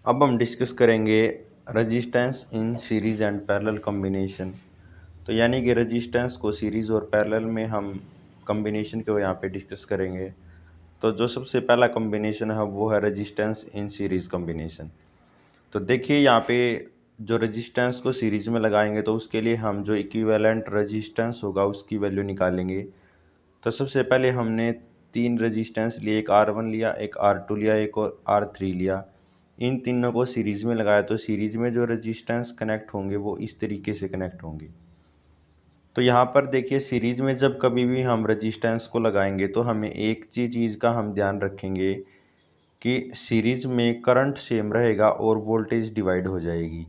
अब हम डिस्कस करेंगे resistance in series and parallel combination. तो यानी कि रेजिस्टेंस को सीरीज़ और पैरेलल में हम कॉम्बिनेशन को यहाँ पे डिस्कस करेंगे। तो जो सबसे पहला कॉम्बिनेशन है वो है रेजिस्टेंस इन सीरीज़ कॉम्बिनेशन। तो देखिए यहाँ पे जो रेजिस्टेंस को सीरीज़ में लगाएंगे तो उसके लिए हम जो इक्विवेलेंट रेजिस्टेंस होगा उसकी वैल्यू निकालेंगे। तो सबसे पहले हमने 3 रेजिस्टेंस लिए, एक R1 लिया, एक R2 लिया, एक और R3 लिया। इन तीनों को सीरीज़ में लगाया तो सीरीज़ में जो रेजिस्टेंस कनेक्ट होंगे वो इस तरीके से कनेक्ट होंगे। तो यहाँ पर देखिए सीरीज़ में जब कभी भी हम रेजिस्टेंस को लगाएंगे तो हमें एक चीज़ का हम ध्यान रखेंगे कि सीरीज़ में करंट सेम रहेगा और वोल्टेज डिवाइड हो जाएगी।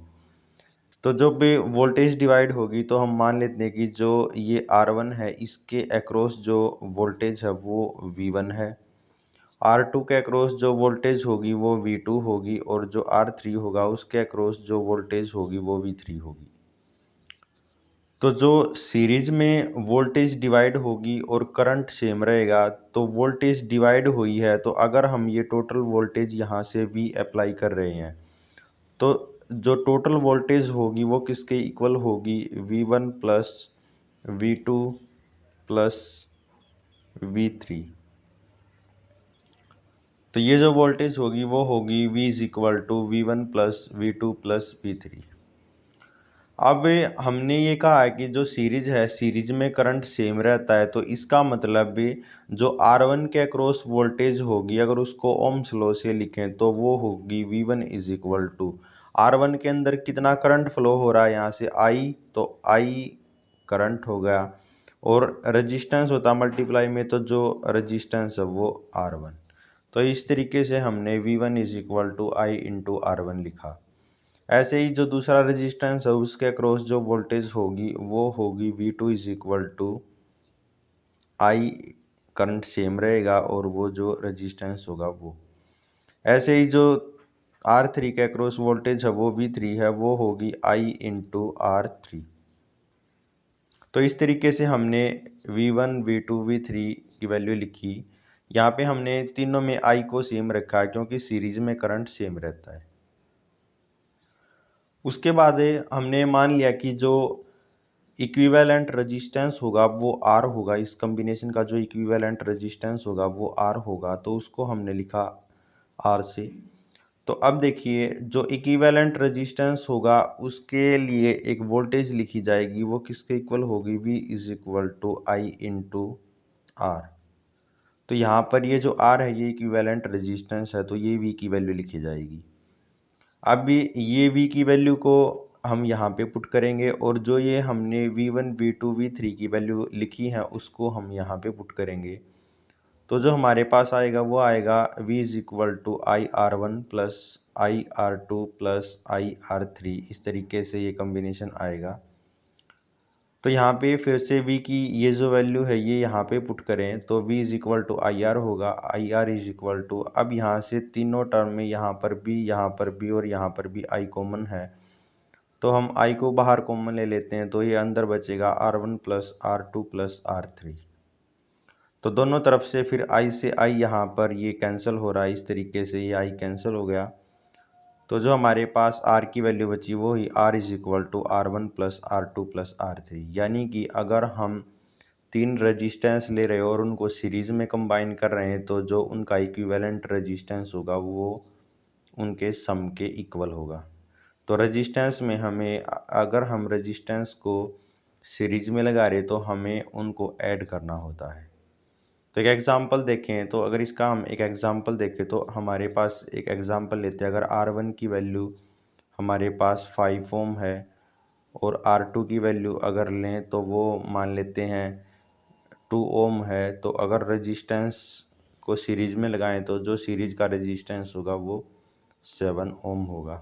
तो जब भी वोल्टेज डिवाइड होगी तो हम मान लेते हैं कि जो ये R1 है इसके अक्रॉस जो वोल्टेज है वो V1 है, R2 के अक्रॉस जो वोल्टेज होगी वो V2 होगी और जो R3 होगा उसके अक्रॉस जो वोल्टेज होगी वो V3 होगी। तो जो सीरीज में वोल्टेज डिवाइड होगी और करंट सेम रहेगा तो वोल्टेज डिवाइड हुई है तो अगर हम ये टोटल वोल्टेज यहाँ से V अप्लाई कर रहे हैं तो जो टोटल वोल्टेज होगी वो किसके इक्वल होगी, V1 plus V2 plus V3। तो ये जो वोल्टेज होगी वो होगी V is equal to V1 plus V2 plus V3। अब हमने ये कहा है कि जो सीरीज है सीरीज में करंट सेम रहता है तो इसका मतलब भी जो R1 के अक्रॉस वोल्टेज होगी अगर उसको ओम्स लॉ से लिखें तो वो होगी V1 is equal to R1 के अंदर कितना करंट फ्लो हो रहा है यहाँ से I, तो I करंट हो गया और रेजिस्टेंस होता मल्टीप्लाई में तो जो रेजिस्टेंस है वो R1। तो इस तरीके से हमने V1 is equal to I into R1 लिखा। ऐसे ही जो दूसरा रेजिस्टेंस है उसके अक्रॉस जो वोल्टेज होगी वो होगी V2 is equal to I, current same रहेगा और वो जो रेजिस्टेंस होगा वो। ऐसे ही जो R3 के अक्रॉस वोल्टेज है वो V3 है, वो होगी I इंटू R3। तो इस तरीके से हमने V1, V2, V3 की वैल्यू लिखी। यहाँ पे हमने तीनों में I को सेम रखा है क्योंकि सीरीज में करंट सेम रहता है। उसके बाद हमने मान लिया कि जो इक्विवेलेंट रेजिस्टेंस होगा वो R होगा, इस कॉम्बिनेशन का जो इक्विवेलेंट रेजिस्टेंस होगा वो R होगा, तो उसको हमने लिखा R से। तो अब देखिए जो इक्विवेलेंट रेजिस्टेंस होगा उसके लिए एक वोल्टेज लिखी जाएगी, वो किसके इक्वल होगी, V is equal to I into R। तो यहाँ पर ये जो R है ये इक्विवेलेंट रेजिस्टेंस है तो ये V की वैल्यू लिखी जाएगी। अब ये V की वैल्यू को हम यहाँ पे पुट करेंगे और जो ये हमने V1, V2, V3 की वैल्यू लिखी है उसको हम यहाँ पे पुट करेंगे। तो जो हमारे पास आएगा वो आएगा V is equal to IR1 plus IR2 plus IR3। इस तरीके से ये कॉम्बिनेशन आएगा। तो यहाँ पे फिर से V की ये जो वैल्यू है ये यहाँ पे पुट करें तो V is equal to IR होगा, IR इज इक्वल टू, अब यहाँ से तीनों टर्म में यहाँ पर B, यहाँ पर B और यहाँ पर भी I कॉमन है तो हम I को बाहर कॉमन ले लेते हैं तो ये अंदर बचेगा R1 plus R2 plus R3। तो दोनों तरफ से फिर I से I यहाँ पर ये कैंसिल हो रहा है, इस तरीके से ये I कैंसिल हो गया। तो जो हमारे पास R की वैल्यू बची वो ही R is equal to R1 plus R2 plus R3। यानी कि अगर हम 3 रेजिस्टेंस ले रहे हो और उनको सीरीज़ में कंबाइन कर रहे हैं तो जो उनका इक्विवेलेंट रेजिस्टेंस होगा वो उनके सम के इक्वल होगा। तो रेजिस्टेंस में हमें अगर हम रेजिस्टेंस को सीरीज़ में लगा रहे तो हमें उनको ऐड करना होता है। तो एक एग्ज़ाम्पल देखें तो अगर इसका हम एक एग्ज़ाम्पल देखें तो हमारे पास एक एग्ज़ाम्पल लेते हैं। अगर R1 की वैल्यू हमारे पास 5 ओम है और R2 की वैल्यू अगर लें तो वो मान लेते हैं 2 ओम है, तो अगर रेजिस्टेंस को सीरीज़ में लगाएं तो जो सीरीज़ का रेजिस्टेंस होगा वो 7 ओम होगा।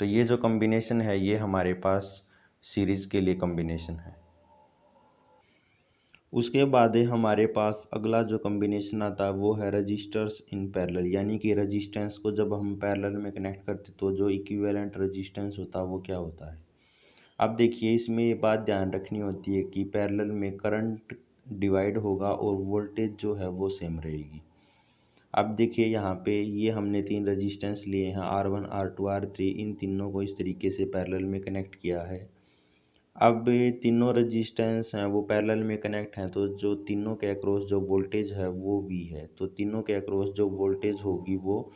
तो ये जो कॉम्बिनेशन है ये हमारे पास सीरीज़ के लिए कॉम्बिनेशन है। उसके बाद हमारे पास अगला जो कॉम्बिनेशन आता है वो है रजिस्टर्स इन पैरेलल। यानी कि रजिस्टेंस को जब हम पैरेलल में कनेक्ट करते तो जो इक्विवेलेंट रजिस्टेंस होता है वो क्या होता है। अब देखिए इसमें ये बात ध्यान रखनी होती है कि पैरेलल में करंट डिवाइड होगा और वोल्टेज जो है वो सेम रहेगी। अब देखिए यहाँ पे ये हमने 3 रजिस्टेंस लिए हैं R1 R2 R3, इन तीनों को इस तरीके से पैरेलल में कनेक्ट किया है। अब तीनों रजिस्टेंस हैं वो पैरेलल में कनेक्ट हैं, तो जो तीनों के अक्रॉस जो वोल्टेज है वो V है, तो तीनों के अक्रॉस जो वोल्टेज होगी वो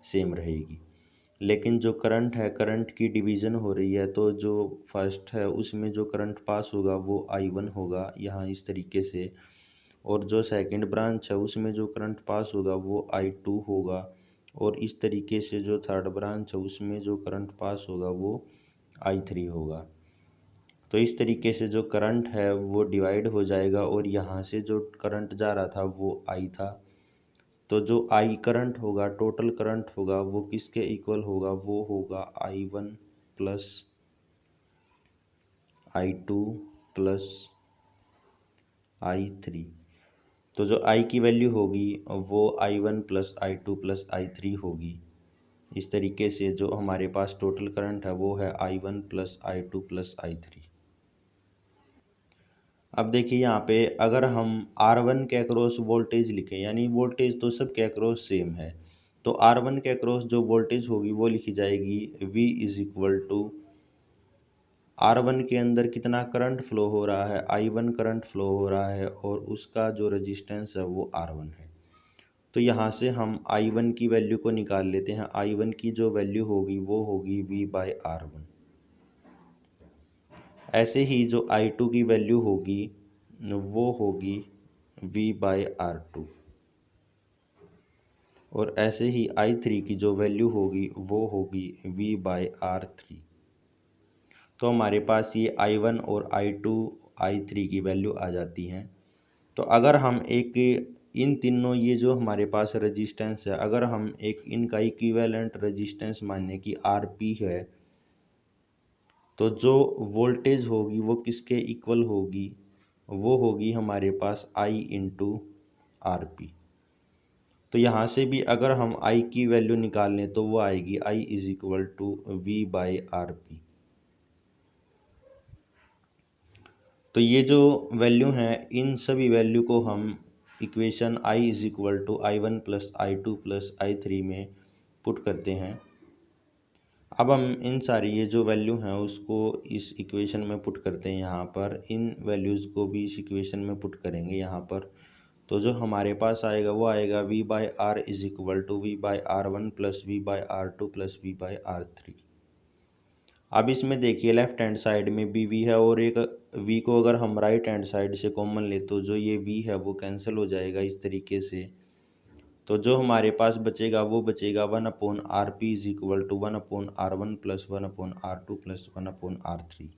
सेम रहेगी। लेकिन जो करंट है, करंट की डिवीज़न हो रही है, तो जो फर्स्ट है उसमें जो करंट पास होगा वो I1 होगा यहाँ इस तरीके से, और जो सेकंड ब्रांच है उसमें जो करंट पास होगा वो I2 होगा, और इस तरीके से जो थर्ड ब्रांच है उसमें जो करंट पास होगा वो I3 होगा। तो इस तरीके से जो करंट है वो डिवाइड हो जाएगा, और यहाँ से जो करंट जा रहा था वो I था। तो जो I करंट होगा, टोटल करंट होगा, वो किसके इक्वल होगा, वो होगा I1 plus I2 plus I3। तो जो I की वैल्यू होगी वो I1 plus I2 plus I3 होगी। इस तरीके से जो हमारे पास टोटल करंट है वो है I1 plus I2 plus I3। अब देखिए यहाँ पे अगर हम R1 के अक्रॉस वोल्टेज लिखें, यानी वोल्टेज तो सब के अक्रॉस सेम है, तो R1 के अक्रॉस जो वोल्टेज होगी वो लिखी जाएगी V is equal to R1 के अंदर कितना करंट फ्लो हो रहा है, I1 करंट फ्लो हो रहा है, और उसका जो रजिस्टेंस है वो R1 है। तो यहाँ से हम I1 की वैल्यू को निकाल लेते हैं। I1 की जो वैल्यू होगी वो होगी V बाई R1। ऐसे ही जो I2 की वैल्यू होगी वो होगी V बाई R2, और ऐसे ही I3 की जो वैल्यू होगी वो होगी V बाई R3। तो हमारे पास ये I1 और I2 I3 की वैल्यू आ जाती हैं। तो अगर हम एक इन तीनों ये जो हमारे पास रजिस्टेंस है, अगर हम एक इनका इक्विवेलेंट रजिस्टेंस माने कि RP है, तो जो वोल्टेज होगी वो किसके इक्वल होगी, वो होगी हमारे पास I इंटू RP। तो यहाँ से भी अगर हम I की वैल्यू निकाल लें तो वो आएगी I is equal to V by RP। तो ये जो वैल्यू हैं इन सभी वैल्यू को हम equation I is equal to I1 plus I2 plus I3 में पुट करते हैं। अब हम इन सारी ये जो वैल्यू हैं उसको इस इक्वेशन में पुट करते हैं, यहाँ पर इन वैल्यूज़ को भी इस इक्वेशन में पुट करेंगे यहाँ पर। तो जो हमारे पास आएगा वो आएगा V by R is equal to V by R1 plus V by R2 plus V by R3। अब इसमें देखिए लेफ्ट हैंड साइड में भी V है, और एक V को अगर हम राइट हैंड साइड से कॉमन ले तो जो ये V है वो कैंसिल हो जाएगा इस तरीके से। तो जो हमारे पास बचेगा वो बचेगा 1/RP is equal to 1/R1 plus 1/R2 plus 1/R3।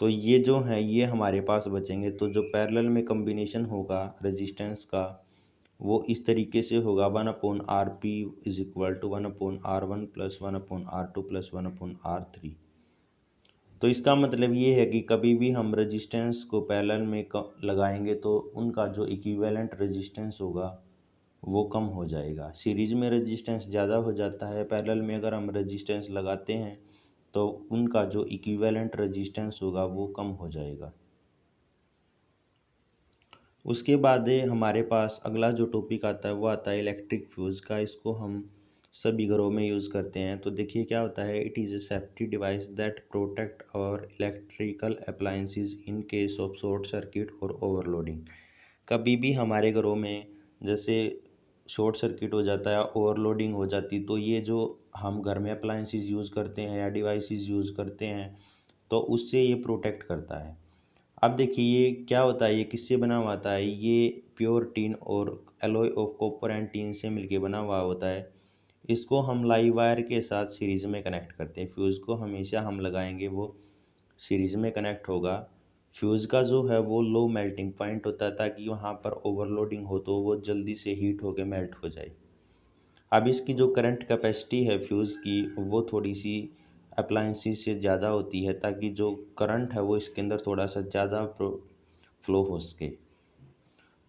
तो ये जो हैं ये हमारे पास बचेंगे। तो जो पैरेलल में कम्बिनेशन होगा रजिस्टेंस का वो इस तरीके से होगा 1/RP is equal to 1/R1 plus 1/R2 plus 1/R3। तो इसका मतलब ये है कि कभी भी हम रजिस्टेंस को पैरेलल में लगाएंगे तो उनका जो इक्विवेलेंट रजिस्टेंस होगा वो कम हो जाएगा। सीरीज़ में रजिस्टेंस ज़्यादा हो जाता है, पैरेलल में अगर हम रजिस्टेंस लगाते हैं तो उनका जो इक्विवेलेंट रजिस्टेंस होगा वो कम हो जाएगा। उसके बाद हमारे पास अगला जो टॉपिक आता है वो आता है इलेक्ट्रिक फ्यूज़ का। इसको हम सभी घरों में यूज़ करते हैं। तो देखिए क्या होता है, it is a safety device that protect our electrical appliances in case of short circuit और ओवरलोडिंग। कभी भी हमारे घरों में जैसे शॉर्ट सर्किट हो जाता है, ओवरलोडिंग हो जाती, तो ये जो हम घर में अप्लायंसेस यूज़ करते हैं या डिवाइसेस यूज़ करते हैं तो उससे ये प्रोटेक्ट करता है। अब देखिए ये क्या होता है, ये किससे बना हुआ आता है, ये प्योर टीन और alloy of copper and teen से मिलके बना हुआ होता है। इसको हम लाइव वायर के साथ सीरीज़ में कनेक्ट करते हैं। फ्यूज़ को हमेशा हम लगाएंगे वो सीरीज़ में कनेक्ट होगा। फ्यूज़ का जो है वो लो मेल्टिंग पॉइंट होता है ताकि वहाँ पर ओवरलोडिंग हो तो वो जल्दी से हीट होकर मेल्ट हो जाए। अब इसकी जो करंट कैपेसिटी है फ्यूज़ की वो थोड़ी सी अप्लायंसेस से ज़्यादा होती है ताकि जो करंट है वो इसके अंदर थोड़ा सा ज़्यादा फ्लो हो सके।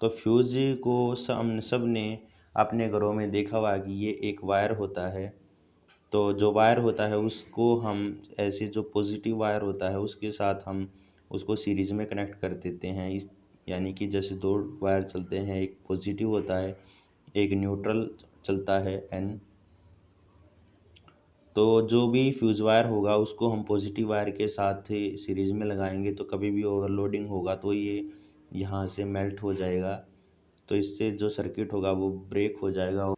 तो फ्यूज़ को सब ने अपने घरों में देखा हुआ कि ये एक वायर होता है। तो जो वायर होता है उसको हम ऐसे जो पॉजिटिव वायर होता है उसके साथ हम उसको सीरीज़ में कनेक्ट कर देते हैं। इस यानी कि जैसे दो वायर चलते हैं, एक पॉजिटिव होता है एक न्यूट्रल चलता है N। तो जो भी फ्यूज वायर होगा उसको हम पॉजिटिव वायर के साथ सीरीज में लगाएंगे, तो कभी भी ओवरलोडिंग होगा तो ये यहाँ से मेल्ट हो जाएगा, तो इससे जो सर्किट होगा वो ब्रेक हो जाएगा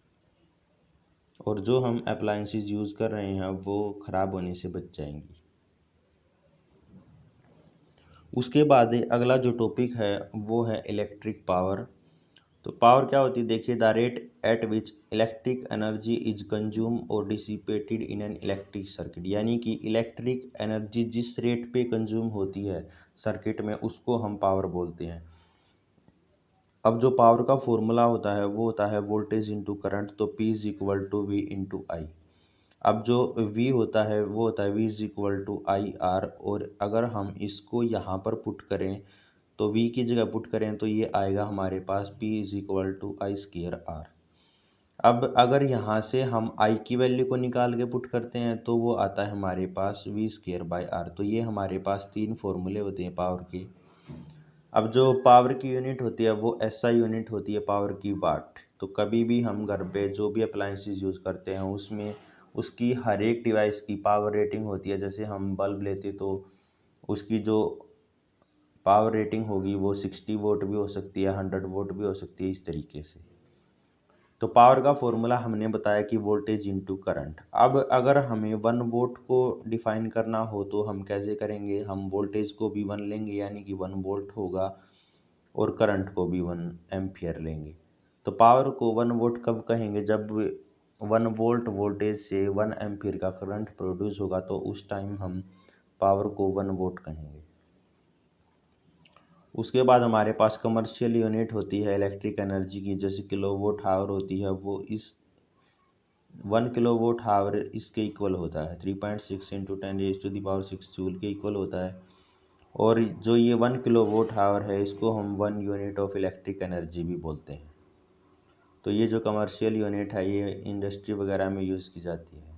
और जो हम अप्लायंसेस यूज़ कर रहे हैं वो ख़राब होने से बच जाएंगी। उसके बाद अगला जो टॉपिक है वो है इलेक्ट्रिक पावर। तो पावर क्या होती है, देखिए, the rate at which electric energy is consume और dissipated in an electric circuit, यानी कि इलेक्ट्रिक एनर्जी जिस रेट पे कंज्यूम होती है सर्किट में उसको हम पावर बोलते हैं। अब जो पावर का फॉर्मूला होता है वो होता है वोल्टेज इंटू करंट, तो P is equal to v into I. अब जो V होता है वो होता है V is equal to I R, और अगर हम इसको यहाँ पर पुट करें तो V की जगह पुट करें तो ये आएगा हमारे पास P is equal to I square R. अब अगर यहाँ से हम I की वैल्यू को निकाल के पुट करते हैं तो वो आता है हमारे पास V स्क्र बाई आर। तो ये हमारे पास तीन फॉर्मूले होते हैं पावर के। अब जो पावर की यूनिट होती है वो SI यूनिट होती है पावर की वाट। तो कभी भी हम घर पे जो भी अप्लायंसेस यूज़ करते हैं उसमें उसकी हर एक डिवाइस की पावर रेटिंग होती है। जैसे हम बल्ब लेते तो उसकी जो पावर रेटिंग होगी वो 60 वोट भी हो सकती है, 100 वोट भी हो सकती है, इस तरीके से। तो पावर का फॉर्मूला हमने बताया कि वोल्टेज इंटू करंट। अब अगर हमें 1 वोल्ट को डिफाइन करना हो तो हम कैसे करेंगे, हम वोल्टेज को भी 1 लेंगे यानी कि 1 वोल्ट होगा और करंट को भी 1 एम्पियर लेंगे। तो पावर को 1 वोल्ट कब कहेंगे, जब 1 वोल्ट वोल्टेज से 1 एम्पियर का करंट प्रोड्यूस होगा तो उस टाइम हम पावर को 1 वोल्ट कहेंगे। उसके बाद हमारे पास कमर्शियल यूनिट होती है इलेक्ट्रिक एनर्जी की, जैसे किलोवाट आवर होती है। वो इस 1 किलोवाट आवर इसके इक्वल होता है 3.6 इंटू 10⁻⁶ जूल के इक्वल होता है। और जो ये 1 किलोवाट आवर है इसको हम 1 यूनिट ऑफ इलेक्ट्रिक एनर्जी भी बोलते हैं। तो ये जो कमर्शियल यूनिट है ये इंडस्ट्री वगैरह में यूज़ की जाती है।